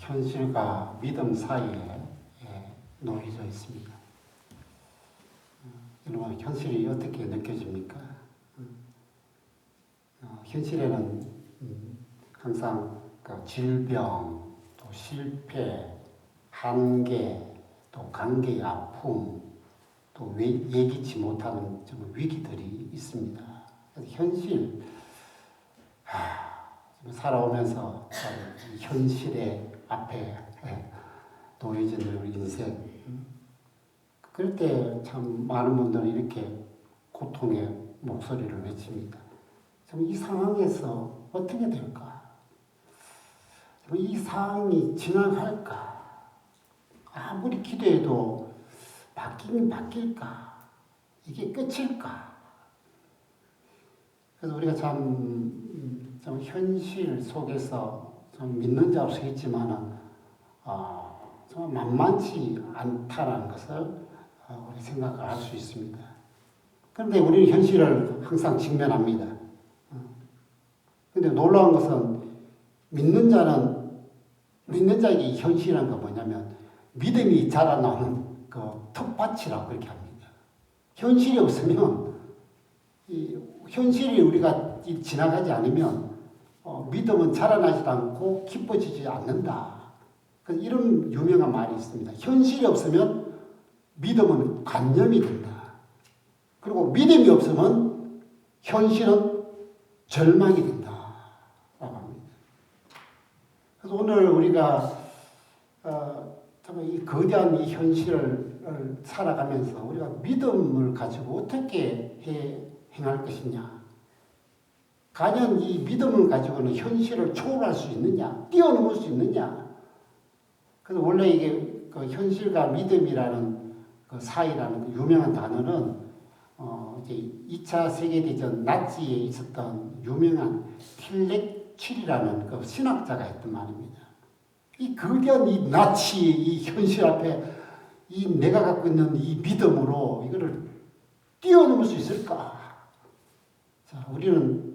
현실과 믿음 사이에 놓여져 있습니다. 여러분, 현실이 어떻게 느껴집니까? 현실에는 항상 그 질병, 또 실패, 한계, 또 관계의 아픔, 또 예기치 못하는 위기들이 있습니다. 그래서 현실, 살아오면서 이 현실의 앞에 놓여진 우리 인생, 그럴 때 참 많은 분들은 이렇게 고통의 목소리를 외칩니다. 참 이 상황에서 어떻게 될까? 이 상황이 지나갈까? 아무리 기도해도 바뀌긴 바뀔까? 이게 끝일까? 그래서 우리가 좀 현실 속에서 좀 믿는 자로 서 있지만은, 정말 만만치 않다는 것을 우리 생각할 수 있습니다. 그런데 우리는 현실을 항상 직면합니다. 그런데 놀라운 것은 믿는 자에게 현실이라는 건 뭐냐면 믿음이 자라나는 그 텃밭이라고 그렇게 합니다. 현실이 없으면 현실이 우리가 지나가지 않으면 믿음은 자라나지 않고 기뻐지지 않는다. 이런 유명한 말이 있습니다. 현실이 없으면 믿음은 관념이 된다. 그리고 믿음이 없으면 현실은 절망이 된다. 라고 합니다. 그래서 오늘 우리가 이 거대한 이 현실을 살아가면서 우리가 믿음을 가지고 어떻게 행할 것이냐. 과연 이 믿음을 가지고는 현실을 초월할 수 있느냐, 뛰어넘을 수 있느냐. 그래서 원래 이게 그 현실과 믿음이라는 그 사이라는 그 유명한 단어는 이제 2차 세계대전 나치에 있었던 유명한 틸렉7이라는 그 신학자가 했던 말입니다. 이 거대한 이 나치의 이 현실 앞에 이 내가 갖고 있는 이 믿음으로 이거를 뛰어넘을 수 있을까? 자, 우리는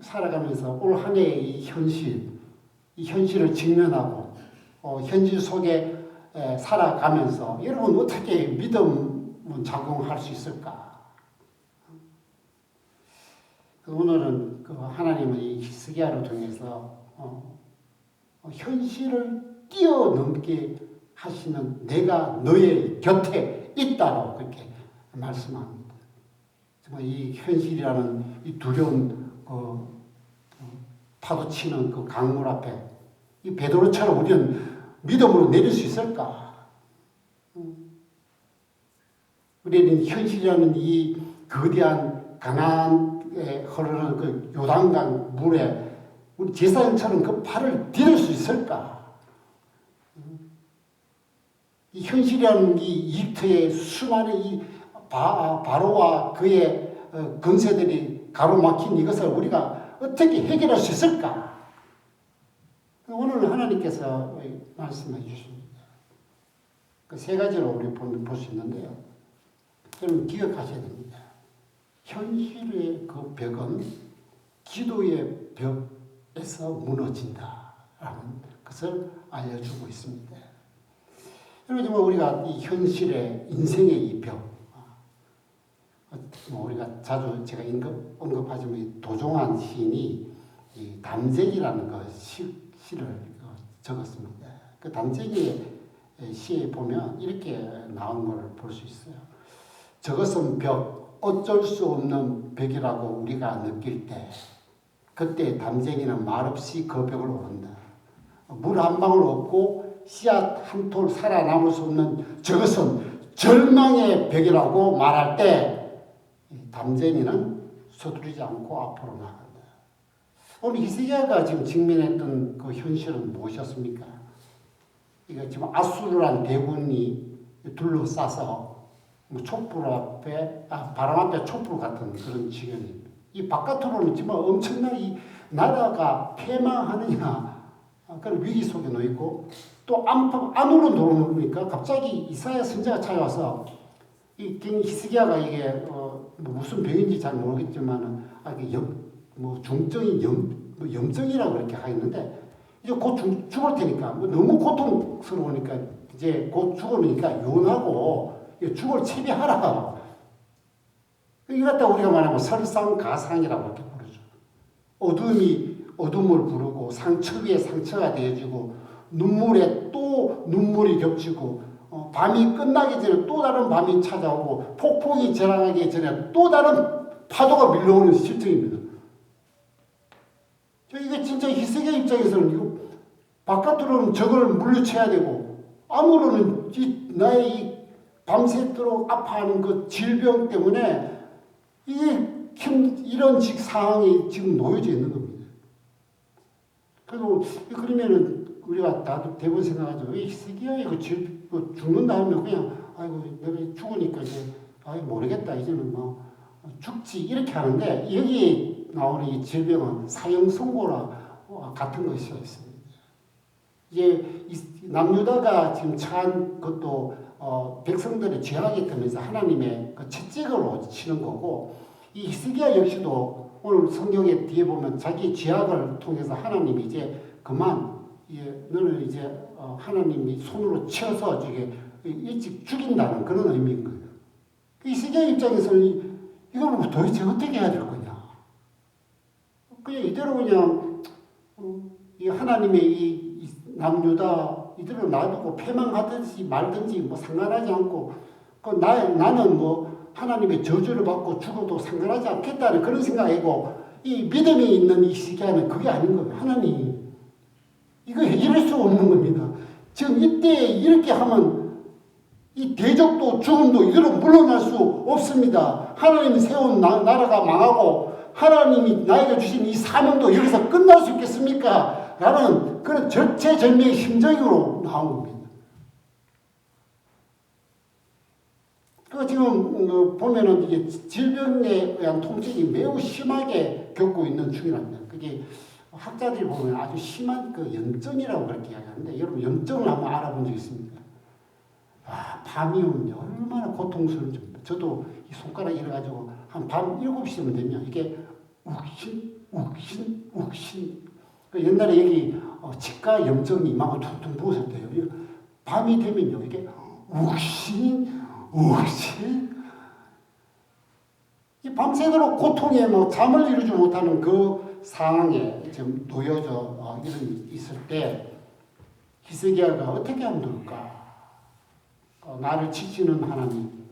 살아가면서 올 한 해의 이 현실을 직면하고 현실 속에 살아가면서 여러분 어떻게 믿음은 작용할 수 있을까? 오늘은 그 하나님은 이 히스기야를 통해서 현실을 뛰어넘게 하시는 내가 너의 곁에 있다고 그렇게 말씀합니다. 정말 이 현실이라는 이 두려운 파도치는 그 강물 앞에 이 베드로처럼 우리는 믿음으로 내릴 수 있을까? 우리는 현실이라는 이 거대한 가나안에 흐르는 그 요단강 물에 우리 제사장처럼 그 팔을 디딜 수 있을까? 이 현실이라는 이 이집트의 수많은 이 바로와 그의 건세들이 가로막힌 이것을 우리가 어떻게 해결할 수 있을까? 오늘 하나님께서 말씀해 주십니다. 그 세 가지로 우리 볼 수 있는데요. 여러분 기억하셔야 됩니다. 현실의 그 벽은 기도의 벽에서 무너진다라는 것을 알려주고 있습니다. 여러분 정말 우리가 이 현실의 인생의 이 벽, 우리가 자주 제가 언급하지만 도종환 시인이 이 담쟁이라는 그 시를 적었습니다. 그 담쟁이의 시에 보면 이렇게 나온 걸 볼 수 있어요. 저것은 벽, 어쩔 수 없는 벽이라고 우리가 느낄 때 그때 담쟁이는 말없이 그 벽을 오른다. 물 한 방울 없고 씨앗 한 톨 살아남을 수 없는 저것은 절망의 벽이라고 말할 때 담쟁이는 서두르지 않고 앞으로 나간다. 오늘 히스기야가 지금 직면했던 그 현실은 무엇이었습니까? 이거 지금 아수르란 대군이 둘러싸서 촛불 앞에, 바람 앞에 촛불 같은 그런 지경입니다. 이 바깥으로는 지금 엄청난 이 나라가 패망하느냐 그런 위기 속에 놓여 있고 또 안으로 들어오니까 갑자기 이사야 선지자가 찾아와서 이 히스기야가 이게 무슨 병인지 잘 모르겠지만은 중증이 염증이라고 그렇게 하겠는데 이제 곧 죽을 테니까 뭐 너무 고통스러우니까 이제 곧 죽으니까 윤하고 죽을 채비하라. 이거 갖다 우리가 말하면 설상가상이라고 이렇게 부르죠. 어둠이 어둠을 부르고 상처 위에 상처가 되어지고 눈물에 또 눈물이 겹치고 밤이 끝나기 전에 또 다른 밤이 찾아오고 폭풍이 절하기 전에 또 다른 파도가 밀려오는 실정입니다. 이게 진짜 희석의 입장에서는 이거 바깥으로는 적을 물리쳐야 되고 안으로는 나의 이 밤새도록 아파하는 그 질병 때문에 이게 이런 상황이 지금 놓여져 있는 겁니다. 그리고 그러면은 우리가 다들 대부분 생각하죠. 왜 희석이야? 이거 죽는다 하면 그냥 아이고 내가 죽으니까 이제 모르겠다 이제는 뭐 죽지 이렇게 하는데 여기에 나오는 이 질병은 사형선고라 같은 것이 있습니다. 이제 남유다가 지금 처한 것도 백성들의 죄악이 되면서 하나님의 그 채찍으로 치는 거고 이 히스기야 역시도 오늘 성경에 뒤에 보면 자기 죄악을 통해서 하나님이 이제 그만 너를 이제 하나님이 손으로 치어서 일찍 죽인다는 그런 의미인 거예요. 히스기야 입장에서는 이걸 도대체 어떻게 해야 될 거냐? 그냥 이대로 그냥 이 하나님의 이 남유다 이대로 놔두고 패망하든지 말든지 뭐 상관하지 않고 나는 뭐 하나님의 저주를 받고 죽어도 상관하지 않겠다는 그런 생각이고 이 믿음이 있는 이 시기에는 그게 아닌 거예요. 하나님 이거 해결할 수 없는 겁니다. 지금 이때 이렇게 하면 이 대적도 죽음도 이대로 물러날 수 없습니다. 하나님이 세운 나라가 망하고 하나님이 나에게 주신 이 사명도 여기서 끝날 수 있겠습니까? 라는 그런 절체절명의 심정으로 나온 겁니다. 그 지금 보면은 이게 질병에 의한 통증이 매우 심하게 겪고 있는 중이랍니다. 그게 학자들이 보면 아주 심한 그 염증이라고 그렇게 이야기하는데 여러분 염증을 한번 알아본 적 있습니까? 밤이 오면 얼마나 고통스러운지 저도 이 손가락 이래가지고 한 밤 7시면 되면 이게 욱신 옛날에 여기 치과 염증이 이만큼 퉁퉁 부었었대요. 밤이 되면요 이게 욱신 이 밤새도록 고통에 뭐 잠을 이루지 못하는 그 상황에 지금 놓여져 있을 때 히스기야가 어떻게 하면 될까? 나를 지키는 하나님,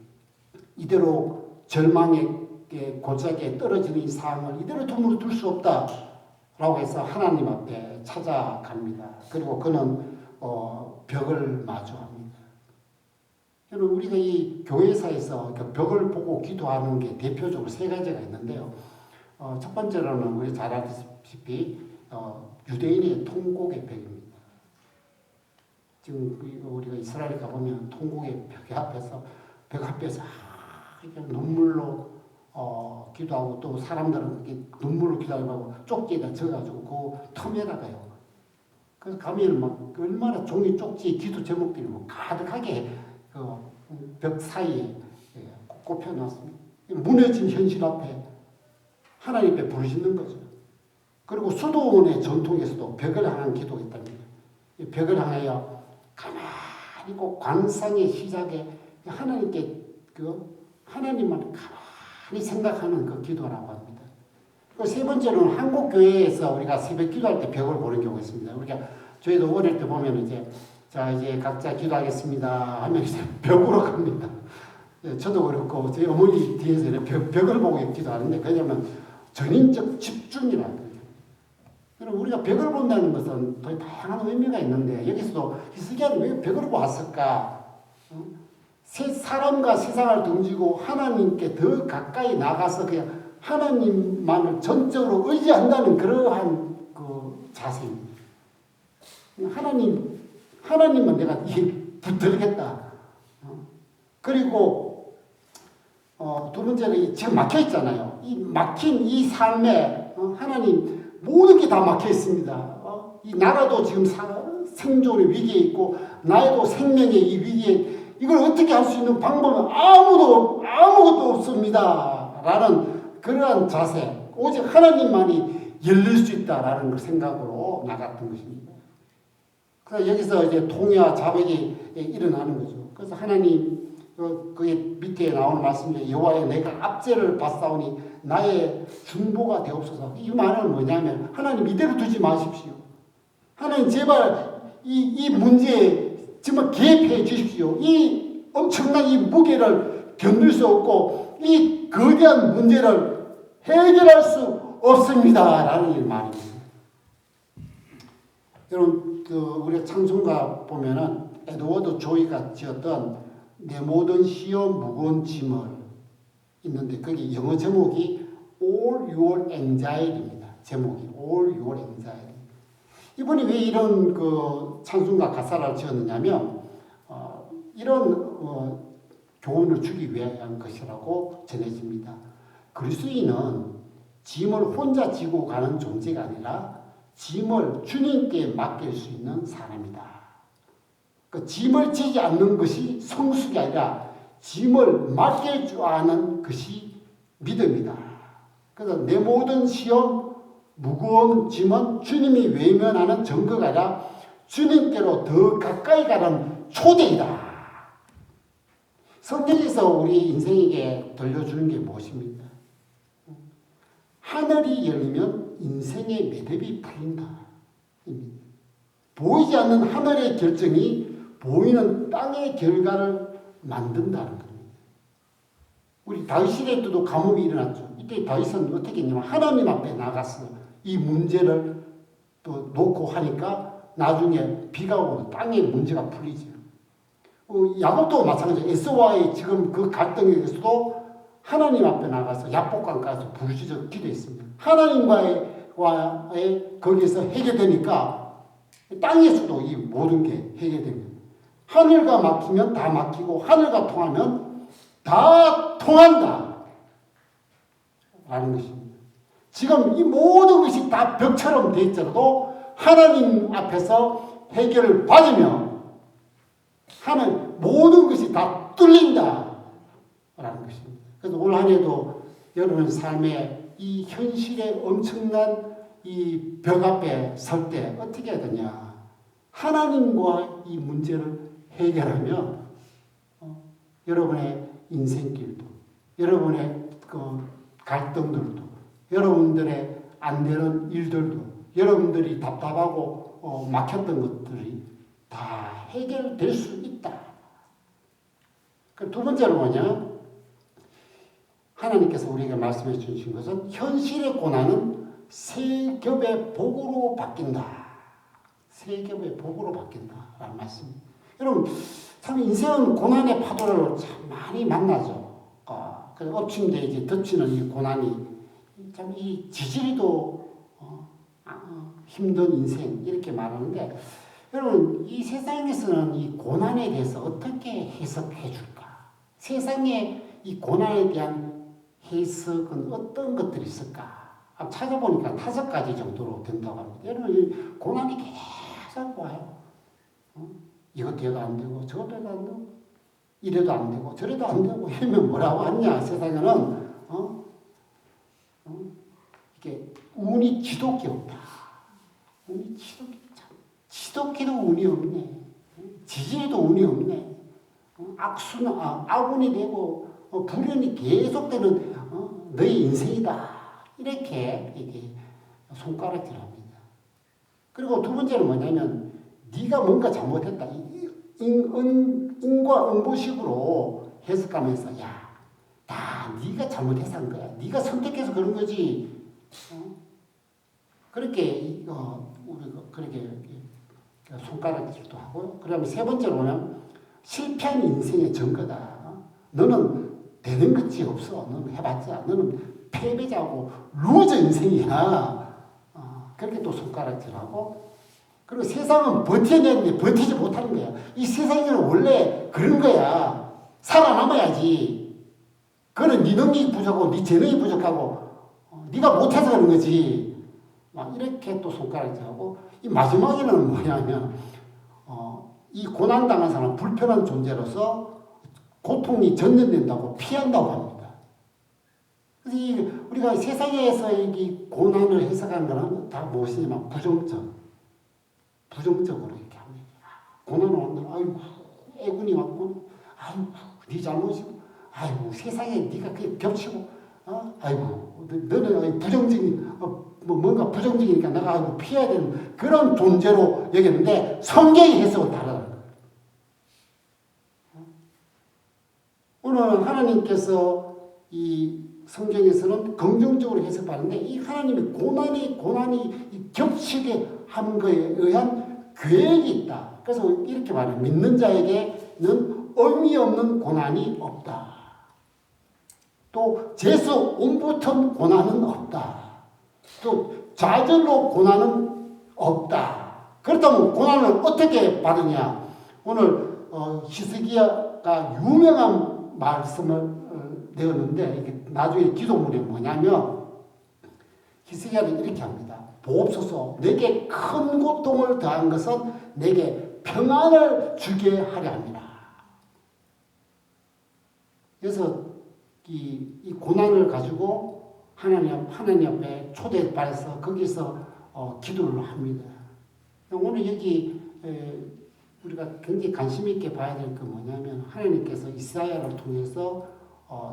이대로 절망의 골짜기에 떨어지는 이 상황을 이대로 덤으로 둘 수 없다라고 해서 하나님 앞에 찾아갑니다. 그리고 그는 벽을 마주합니다. 여러분 우리가 이 교회사에서 벽을 보고 기도하는 게 대표적으로 세 가지가 있는데요. 첫 번째로는 우리 잘 아시다시피 유대인의 통곡의 벽입니다. 지금 우리가 이스라엘 가보면 통곡의 벽 앞에서 눈물로 기도하고 또 사람들은 눈물로 기도하고 쪽지에다 적어가지고 그 틈에다가요. 그래서 가면 막 얼마나 종이 쪽지 기도 제목들이 뭐 가득하게 그 벽 사이에 꼽혀놨습니다. 무너진 현실 앞에 하나님 앞에 부르짖는 거죠. 그리고 수도원의 전통에서도 벽을 향한 기도가 있답니다. 이 벽을 향하여 가만히 꼭 관상의 시작에 하나님께 하나님만 가만히 생각하는 그 기도라고 합니다. 세 번째로는 한국 교회에서 우리가 새벽 기도할 때 벽을 보는 경우가 있습니다. 우리가 저희도 어릴 때 보면 이제 각자 기도하겠습니다 하면 이제 벽으로 갑니다. 저도 그렇고 저희 어머니 뒤에서 벽을 보고 기도하는데 왜냐하면 전인적 집중이라는 거예요. 그럼 우리가 벽을 본다는 것은 더 다양한 의미가 있는데 여기서도 히스기야는 왜 벽을 보았을까? 사람과 세상을 등지고 하나님께 더 가까이 나가서 그냥 하나님만을 전적으로 의지한다는 그러한 그 자세입니다. 하나님만 내가 붙들겠다. 그리고 두 번째는 지금 막혀 있잖아요. 이 막힌 이 삶에 하나님 모든 게 다 막혀 있습니다. 이 나라도 지금 생존의 위기에 있고 나에도 생명의 이 위기에 이걸 어떻게 할 수 있는 방법은 아무것도 없습니다. 라는 그러한 자세, 오직 하나님만이 열릴 수 있다라는 걸 생각으로 나갔던 것입니다. 그래서 여기서 이제 통해와 자백이 일어나는 거죠. 그래서 하나님 그게 밑에 나오는 말씀이 여호와여 내가 압제를 받사오니 나의 중보가 되옵소서. 이 말은 뭐냐면 하나님 이대로 두지 마십시오. 하나님 제발 이 문제에 정말 개입해 주십시오. 이 엄청난 이 무게를 견딜 수 없고 이 거대한 문제를 해결할 수 없습니다. 라는 말입니다. 여러분 우리가 찬송가 보면은 에드워드 조이가 지었던 내 모든 시험 무거운 짐을 있는데 거기 영어 제목이 All Your Anxiety입니다. 제목이 All Your Anxiety. 이분이 왜 이런 그 찬송가 가사를 지었느냐면 이런 교훈을 주기 위한 것이라고 전해집니다. 그리스도인은 짐을 혼자 지고 가는 존재가 아니라 짐을 주님께 맡길 수 있는 사람이다. 그 짐을 지지 않는 것이 성숙이 아니라 짐을 맡길 줄 아는 것이 믿음이다. 그래서 내 모든 시험, 무거운 짐은 주님이 외면하는 증거가 아니라 주님께로 더 가까이 가는 초대이다. 성경에서 우리 인생에게 들려주는 게 무엇입니까? 하늘이 열리면 인생의 매듭이 풀린다. 보이지 않는 하늘의 결정이 보이는 땅의 결과를 만든다는 겁니다. 우리 다윗 시대 때도 감옥이 일어났죠. 이때 다윗은 어떻게 했냐면 하나님 앞에 나가서 이 문제를 또 놓고 하니까 나중에 비가 오고 땅의 문제가 풀리죠. 야곱도 마찬가지예요. 에서와의 지금 그 갈등에서도 하나님 앞에 나가서 야복강 가서 부르짖어 기도했습니다. 하나님과의 거기에서 해결되니까 땅에서도 이 모든 게 해결됩니다. 하늘과 막히면 다 막히고 하늘과 통하면 다 통한다. 라는 것입니다. 지금 이 모든 것이 다 벽처럼 되어 있더라도 하나님 앞에서 해결을 받으면 하는 모든 것이 다 뚫린다. 라는 것입니다. 그래서 올 한 해도 여러분 삶의 이 현실의 엄청난 이 벽 앞에 설 때 어떻게 해야 되냐. 하나님과 이 문제를 해결하면 여러분의 인생길도 여러분의 그 갈등들도 여러분들의 안 되는 일들도 여러분들이 답답하고 막혔던 것들이 다 해결될 수 있다. 두 번째로 뭐냐? 하나님께서 우리에게 말씀해 주신 것은 현실의 고난은 세 겹의 복으로 바뀐다. 세 겹의 복으로 바뀐다. 라는 말씀입니다. 여러분, 참 인생은 고난의 파도를 참 많이 만나죠. 엎친데 이제 덮치는 이 고난이 참 이 지지리도 힘든 인생 이렇게 말하는데 여러분 이 세상에서는 이 고난에 대해서 어떻게 해석해 줄까? 세상에 이 고난에 대한 해석은 어떤 것들이 있을까? 찾아보니까 5가지 정도로 된다고 합니다. 여러분 이 고난이 계속 와요. 이것도 해도 안 되고 저것도 해도 안 되고 이래도 안 되고 저래도 안 되고 이러면 뭐라고 하냐 세상에는 이게 운이 지독히 없다. 운이 지독히도 운이 없네. 지지에도 운이 없네. 악운이 되고 불운이 계속되는 너의 인생이다. 이렇게 손가락질합니다. 그리고 두 번째는 뭐냐면 네가 뭔가 잘못했다. 인과 응보식으로 해석하면서 야, 다 네가 잘못해서 한 거야. 네가 선택해서 그런 거지. 그렇게 우리가 그렇게 손가락질도 하고 그다음에 세 번째로 뭐냐면 실패한 인생의 증거다. 너는 되는 것이 없어. 너는 해봤자 너는 패배자고 루저 인생이야. 그렇게 또 손가락질하고 그리고 세상은 버텨내는데 버티지 못하는 거야. 이 세상에는 원래 그런 거야. 살아남아야지. 그거는 네 능력이 부족하고 네 재능이 부족하고 네가 못해서 그런 거지. 막 이렇게 또 손가락질하고 이 마지막에는 뭐냐면 이 고난당한 사람은 불편한 존재로서 고통이 전염된다고 피한다고 합니다. 그래서 우리가 세상에서 이 고난을 해석하는 것은 다 무엇이냐면 부정적으로 이렇게 합니다. 고난 왔나? 아이고, 애군이 왔고, 아이고, 네 잘못이고, 아이고, 세상에 네가 그게 겹치고, 아이고, 너는 부정적인, 뭔가 부정적이니까 내가 아이고 피해야 되는 그런 존재로 여겼는데 성경의 해석은 다르다. 오늘 하나님께서 이 성경에서는 긍정적으로 해석하는데 이 하나님의 고난이 겹치게 한 거에 의한 계획이 있다. 그래서 이렇게 말해요. 믿는 자에게는 의미 없는 고난이 없다. 또 재수 온붙은 고난은 없다. 또 좌절로 고난은 없다. 그렇다면 고난을 어떻게 받으냐? 오늘 히스기야가 유명한 말씀을 내었는데 이게 나중에 기도문이 뭐냐면 히스기야는 이렇게 합니다. 보옵소서 내게 큰 고통을 더한 것은 내게 평안을 주게 하려 합니다. 그래서 이 고난을 가지고 하나님 앞에 초대받아서 거기서 기도를 합니다. 오늘 여기 우리가 굉장히 관심 있게 봐야 될 거 뭐냐면 하나님께서 이사야를 통해서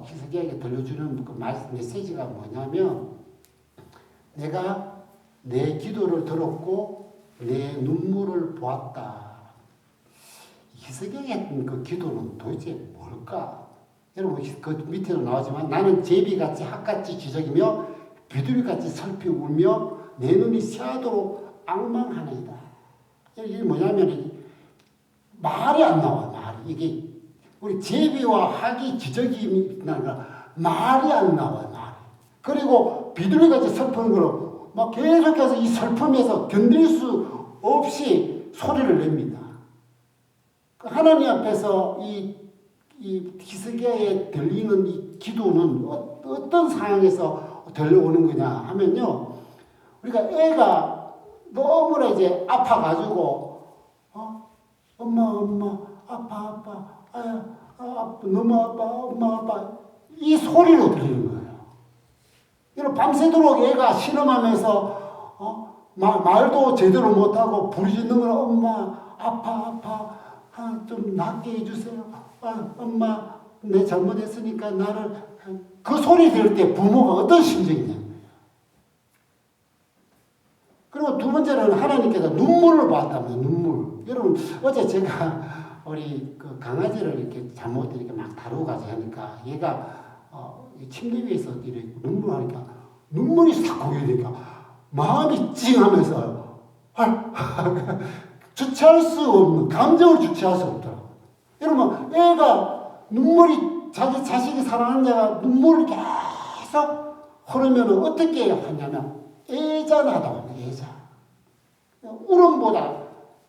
히스기야에게 들려주는 그 메시지가 뭐냐면 내가 내 기도를 들었고 내 눈물을 보았다. 히스기야의 그 기도는 도대체 뭘까? 여러분 그 밑에도 나오지만 나는 제비같이 학같이 지적이며 비둘기같이 슬피 울며 내 눈이 새하도록 앙망하나이다. 이게 뭐냐면 말이 안 나와. 말이 이게 우리 제비와 학이 지적이 나가 말이 안 나와. 말이. 그리고 비둘기같이 슬픈 거는 막 계속해서 이 슬픔에서 견딜 수 없이 소리를 냅니다. 하나님 앞에서 이 히스기야에 들리는 이 기도는 어떤 상황에서 들려오는 거냐 하면요. 우리가 애가 너무나 이제 아파가지고, 엄마, 아파, 너무 아파, 엄마, 아파. 이 소리로 들리는 거예요. 이런 밤새도록 애가 신음하면서, 말도 제대로 못하고 부르짖는 거는 엄마, 아파, 좀 낫게 해주세요. 엄마, 내 잘못했으니까 나를, 그 소리 들을 때 부모가 어떤 심정이냐. 그리고 두 번째는 하나님께서 눈물을 봤다면 눈물. 여러분, 어제 제가 우리 그 강아지를 이렇게 잘못 이렇게 막 다루고 가지 하니까 얘가 침대 위에서 이렇게 눈물하니까 눈물이 싹 고이니까 마음이 찡하면서 주체할 수 없는 감정을 주체할 수 없더라고. 여러분, 애가 눈물이 자기 자식이 사랑하는 자가 눈물을 계속 흐르면 어떻게 하냐면 애잔하다고 합니다. 애잔. 울음보다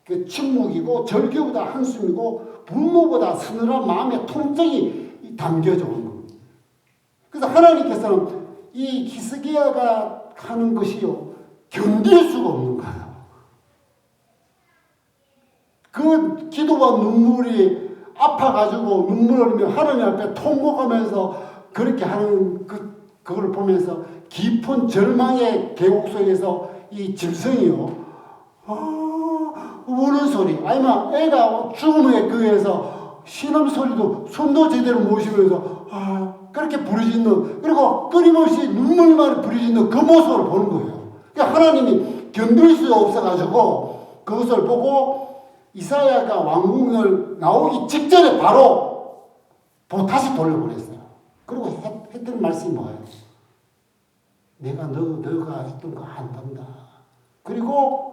그 침묵이고 절규보다 한숨이고 분노보다 서늘한 마음의 통증이 담겨져 오는 겁니다. 그래서 하나님께서는 이 히스기야가 하는 것이요 견딜 수가 없는 거예요. 그 기도와 눈물이 아파가지고 눈물을 흘리며 하나님 앞에 통곡하면서 그렇게 하는 그걸 보면서 깊은 절망의 계곡 속에서 이 짐승이요 우는 소리 아니면 애가 죽음에 의해서 신음 소리도 숨도 제대로 못 쉬면서 그렇게 부르짖는 그리고 끊임없이 눈물만 부르짖는 그 모습을 보는 거예요. 그러니까 하나님이 견딜 수 없어가지고 그것을 보고 이사야가 왕궁을 나오기 직전에 바로 다시 돌려보냈어요. 그리고 했던 말씀이 뭐예요? 내가 너가 했던 거 안단다. 그리고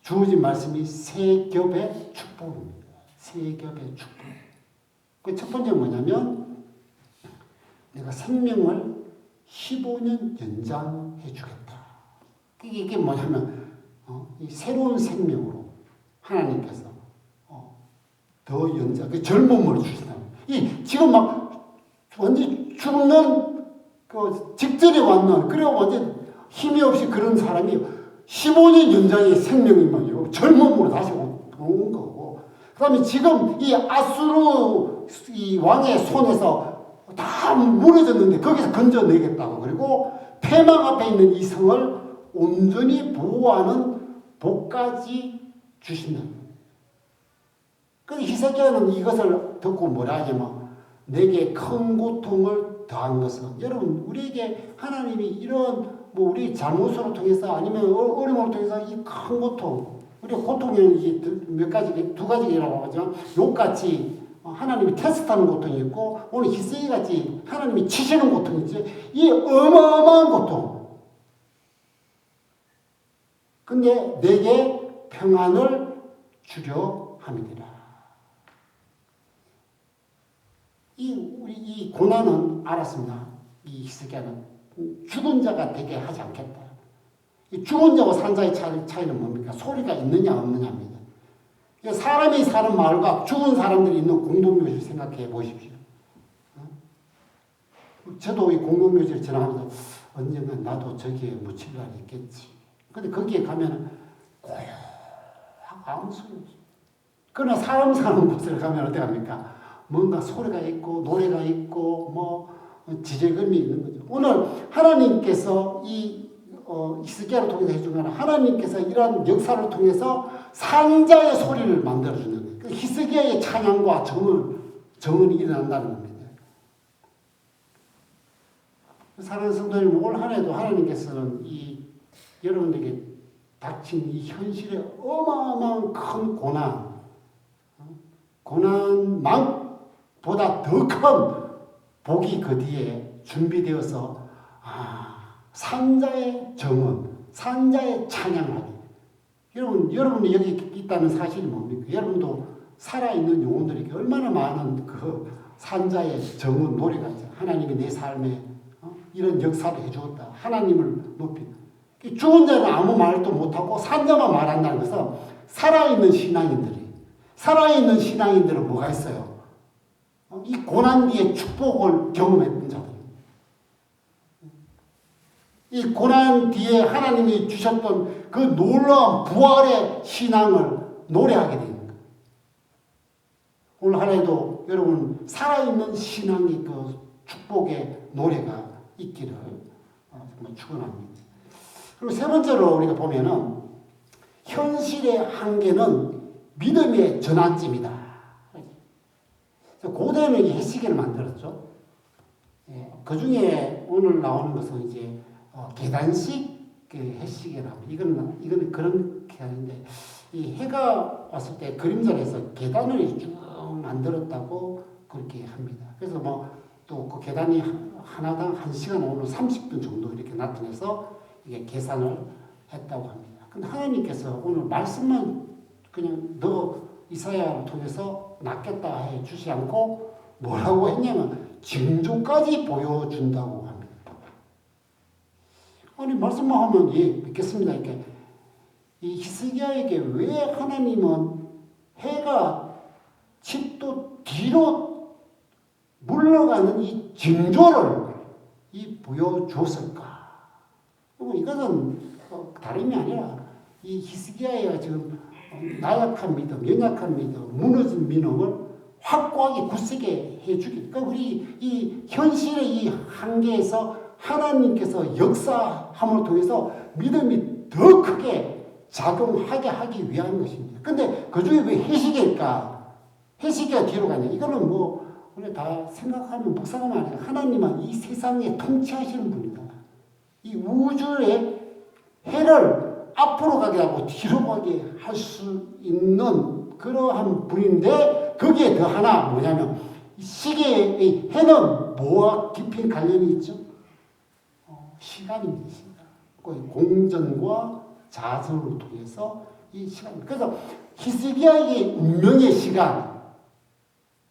주어진 말씀이 세 겹의 축복입니다. 세 겹의 축복. 그 첫 번째 뭐냐면 내가 생명을 15년 연장해 주겠다. 이게 뭐냐면 이 새로운 생명으로 하나님께서 더 연장, 그 젊음을 주신다. 지금 막 완전 죽는 그 직전에 왔는 그리고 완전 힘이 없이 그런 사람이 15년 연장의 생명이면요 젊음으로 다시 온 거고. 그다음에 지금 이 아수르 이 왕의 손에서 다 무너졌는데 거기서 건져내겠다고. 그리고 폐망 앞에 있는 이 성을 온전히 보호하는 복까지 주신다. 근데 히스기야는 이것을 듣고 뭐라 하냐면 내게 큰 고통을 더한 것은 여러분 우리에게 하나님이 이런 뭐 우리 잘못으로 통해서 아니면 어려움을 통해서 이 큰 고통 우리가 고통에는 이제 몇 가지 두 가지라고 하죠. 욕같이 하나님이 테스트하는 고통이 있고 오늘 히스기야같이 하나님이 치시는 고통이 있죠. 이 어마어마한 고통. 근데 내게 평안을 주려 함이니라. 이 고난은 알았습니다. 이 히스기야는 죽은 자가 되게 하지 않겠다. 이 죽은 자와 산 자의 차이는 뭡니까? 소리가 있느냐 없느냐입니다. 사람이 사는 마을과 죽은 사람들이 있는 공동묘지를 생각해 보십시오. 저도 이 공동묘지를 지나가면서 언젠가 나도 저기에 묻힐 날이 있겠지. 근데 거기에 가면 고요하고 아무 소리 없어. 그러나 사람 사는 곳을 가면 어떻게 합니까? 뭔가 소리가 있고 노래가 있고 뭐 지저금이 있는 거죠. 오늘 하나님께서 이 히스기야를 통해서 해준 거는 하나님께서 이러한 역사를 통해서 산자의 소리를 만들어주는 거예요. 히스기야의 찬양과 정은이 일어난다는 겁니다. 사랑하는 성도님, 올 한 해도 하나님께서는 이 여러분에게 닥친 이 현실의 어마어마한 큰 고난보다 더 큰 복이 그 뒤에 준비되어서 산자의 정원, 산자의 찬양하기. 여러분이 여기 있다는 사실이 뭡니까? 여러분도 살아있는 영혼들에게 얼마나 많은 그 산자의 정원 노래가 있어요. 하나님이 내 삶에 이런 역사를 해주었다. 하나님을 높이. 죽은 자는 아무 말도 못하고 산자만 말한다는 것은 살아있는 신앙인들은 뭐가 있어요? 이 고난 뒤에 축복을 경험했던 자들. 이 고난 뒤에 하나님이 주셨던 그 놀라운 부활의 신앙을 노래하게 되는 거예요. 오늘 하루에도 여러분 살아있는 신앙의 그 축복의 노래가 있기를 정말 축원합니다. 그리고 세 번째로 우리가 보면은 현실의 한계는 믿음의 전환점이다. 고대는 해시계를 만들었죠. 그 중에 오늘 나오는 것은 이제 계단식 해시계라고. 이거는 그런 계단인데 이 해가 왔을 때 그림자를 해서 계단을 쭉 만들었다고 그렇게 합니다. 그래서 뭐 또 그 계단이 하나당 1시간 오늘 30분 정도 이렇게 나타내서 이게 계산을 했다고 합니다. 근데 하나님께서 오늘 말씀만 그냥 너 이사야를 통해서 낫겠다 해 주지 않고 뭐라고 했냐면 징조까지 보여준다고 합니다. 아니 말씀만 하면 예 믿겠습니다. 이렇게 이 히스기야에게 왜 하나님은 해가 10도 뒤로 물러가는 이 징조를 보여줬을까? 이것은 다름이 아니라 이 히스기야가 지금 나약한 믿음, 연약한 믿음, 무너진 믿음을 확고하게 굳세게 해주기. 그러니까 우리 이 현실의 이 한계에서 하나님께서 역사함을 통해서 믿음이 더 크게 작용하게 하기 위한 것입니다. 근데 그 중에 왜 해시계일까? 해시계가 뒤로 가냐? 이거는 뭐 우리가 다 생각하면 묵상하면 아니라 하나님은 이 세상에 통치하시는 분이다. 이 우주의 해를 앞으로 가게 하고 뒤로 가게 할 수 있는 그러한 분인데 거기에 더 하나 뭐냐면 시계의 해는 뭐와 깊이 관련이 있죠? 시간입니다. 시간. 공전과 자선을 통해서 이 시간. 그래서 히스기야의 운명의 시간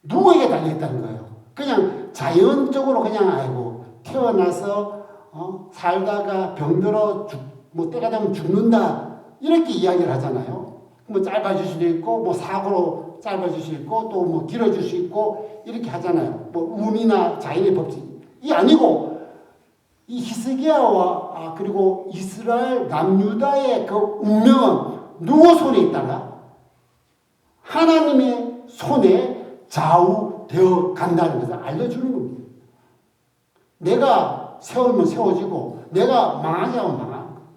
누구에게 달려있다는 거예요? 그냥 자연적으로 그냥 아이고 태어나서 살다가 병들어 뭐 때가 되면 죽는다 이렇게 이야기를 하잖아요. 뭐 짧아질 수도 있고 뭐 사고로 짧아질 수 있고 또 뭐 길어질 수 있고 이렇게 하잖아요. 뭐 운이나 자연의 법칙이 아니고 이 히스기야와 그리고 이스라엘 남유다의 그 운명은 누구 손에 있다가 하나님의 손에 좌우되어 간다는 것을 알려주는 겁니다. 내가 세우면 세워지고 내가 망하게 하면 망하는 거예요.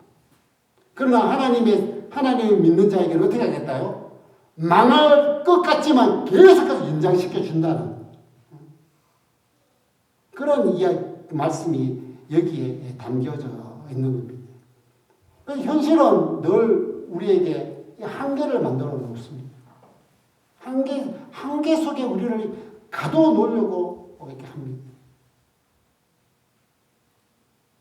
그러나 하나님을 믿는 자에게는 어떻게 하겠다요? 망할 것 같지만 계속해서 연장시켜 준다는 그런 말씀이 여기에 담겨져 있는 겁니다. 현실은 늘 우리에게 한계를 만들어 놓습니다. 한계 속에 우리를 가둬놓으려고 이렇게 합니다.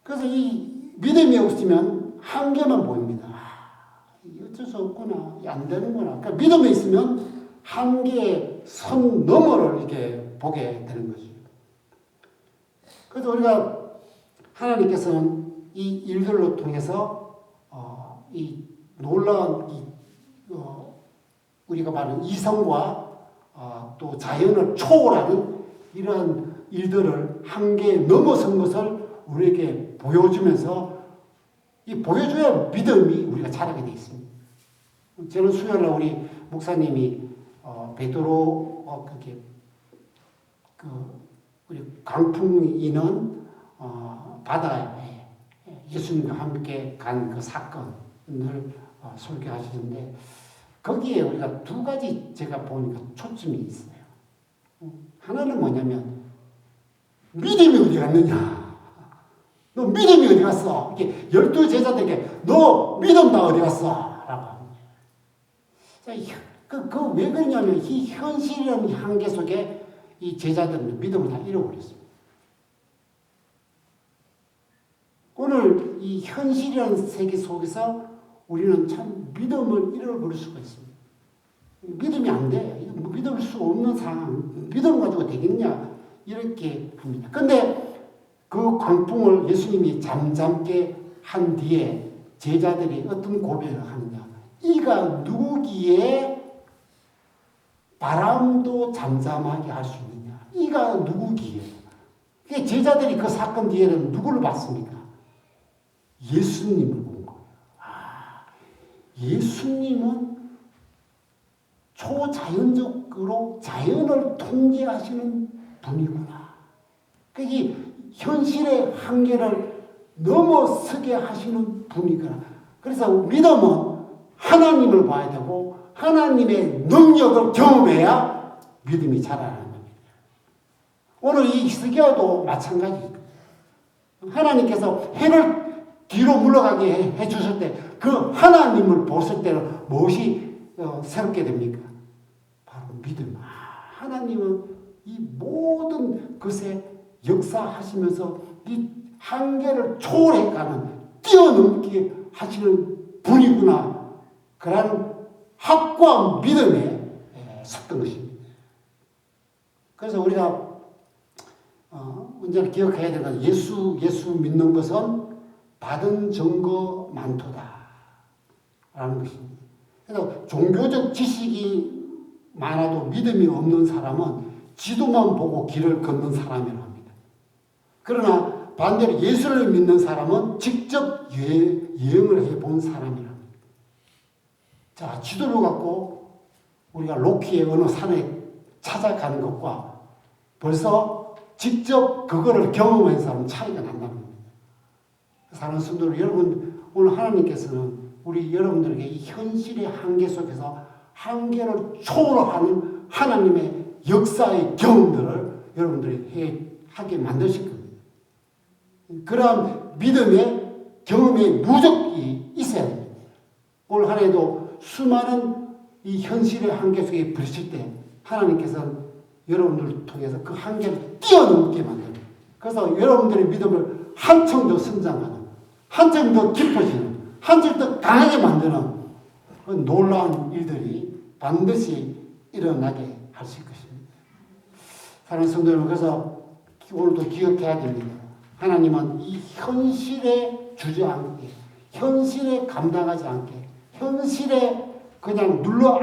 그래서 이 믿음이 없으면 한계만 보입니다. 어쩔 수 없구나. 안 되는구나. 그러니까 믿음이 있으면 한계의 선 너머를 이렇게 보게 되는 거죠. 그래서 우리가 하나님께서는 이 일들로 통해서 이 놀라운 우리가 말하는 이성과 또 자연을 초월하는 이러한 일들을 한계에 넘어선 것을 우리에게 보여주면서 이 보여줘야 믿음이 우리가 자라게 되어 있습니다. 저는 수요일날 우리 목사님이 베드로 그렇게 우리 강풍이 있는 바다에 예수님과 함께 간 그 사건을 설교하시는데 거기에 우리가 두 가지 제가 보니까 초점이 있어요. 하나는 뭐냐면 믿음이 어디 갔느냐? 너 믿음이 어디 갔어? 이렇게 12제자들에게 너 믿음 다 어디 갔어? 라고 합니다. 왜 그러냐면 이 현실이라는 한계 속에 이 제자들은 믿음을 다 잃어버렸습니다. 오늘 이 현실이라는 세계 속에서 우리는 참 믿음을 잃어버릴 수가 있습니다. 믿음이 안 돼. 믿을 수 없는 상황. 믿음 가지고 되겠냐? 이렇게 합니다. 근데 그 광풍을 예수님이 잠잠게 한 뒤에 제자들이 어떤 고백을 하느냐. 이가 누구기에 바람도 잠잠하게 할 수 있느냐. 이가 누구기에. 제자들이 그 사건 뒤에는 누구를 봤습니까? 예수님을 본 거예요. 예수님은 초자연적으로 자연을 통제하시는 분이구나. 그게 현실의 한계를 넘어서게 하시는 분이구나. 그래서 믿음은 하나님을 봐야 되고 하나님의 능력을 경험해야 믿음이 자라는 겁니다. 오늘 이 히스기야도 마찬가지입니다. 하나님께서 해를 뒤로 물러가게 해주실 때 그 하나님을 보실 때는 무엇이 새롭게 됩니까? 바로 믿음. 하나님은 이 모든 것에 역사하시면서 이 한계를 초월해가는 뛰어넘게 하시는 분이구나. 그런 확고한 믿음에 섰던 것입니다. 그래서 우리가 언제나 기억해야 되는 건 예수 믿는 것은 받은 증거 많도다 라는 것입니다. 그래서 종교적 지식이 많아도 믿음이 없는 사람은 지도만 보고 길을 걷는 사람이라고 합니다. 그러나 반대로 예수를 믿는 사람은 직접 여행을 해본 사람이라고 합니다. 자, 지도를 갖고 우리가 로키의 어느 산에 찾아가는 것과 벌써 직접 그거를 경험한 사람은 차이가 난다는 겁니다. 사랑하는 성도들, 여러분, 오늘 하나님께서는 우리 여러분들에게 이 현실의 한계 속에서 한계를 초월하는 하나님의 역사의 경험들을 여러분들이 하게 만드실 겁니다. 그러한 믿음의 경험의 누적이 있어야 됩니다. 올 한 해도 수많은 이 현실의 한계 속에 부딪힐 때 하나님께서는 여러분들을 통해서 그 한계를 뛰어넘게 만듭니다. 그래서 여러분들의 믿음을 한층 더 성장하는, 한층 더 깊어지는, 한층 더 강하게 만드는 그 놀라운 일들이 반드시 일어나게 하실 것입니다. 사랑하는 성도 여러분, 그래서 오늘도 기억해야 됩니다. 하나님은 이 현실에 주저앉게, 현실에 감당하지 않게, 현실에 그냥 눌러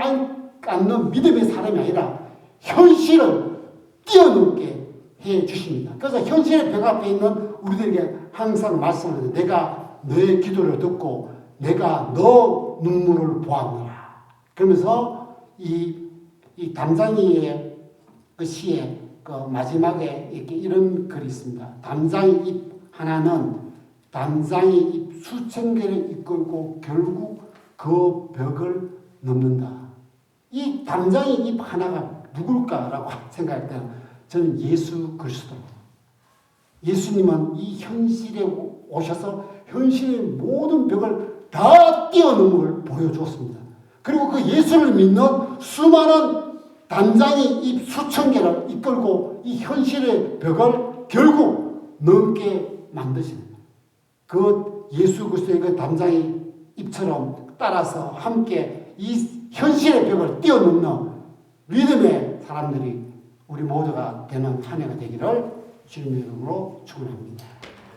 앉는 믿음의 사람이 아니라 현실을 뛰어넘게 해 주십니다. 그래서 현실의 벽 앞에 있는 우리들에게 항상 말씀하는데, 내가 너의 기도를 듣고 내가 너 눈물을 보았노라. 그러면서 이 담장이의 그 시에 그 마지막에 이렇게 이런 글이 있습니다. 담장이 잎 하나는 담장이 잎 수천 개를 이끌고 결국 그 벽을 넘는다. 이 담장의 입 하나가 누굴까라고 생각할 때는 저는 예수 그리스도. 예수님은 이 현실에 오셔서 현실의 모든 벽을 다 뛰어넘은 걸 보여주었습니다. 그리고 그 예수를 믿는 수많은 단장의 입 수천 개를 이끌고 이 현실의 벽을 결국 넘게 만드십니다. 그 예수 그리스도의 그 단장의 입처럼 따라서 함께 이 현실의 벽을 뛰어넘는 믿음의 사람들이 우리 모두가 되는 한 해가 되기를 주님의 이름으로 축원합니다.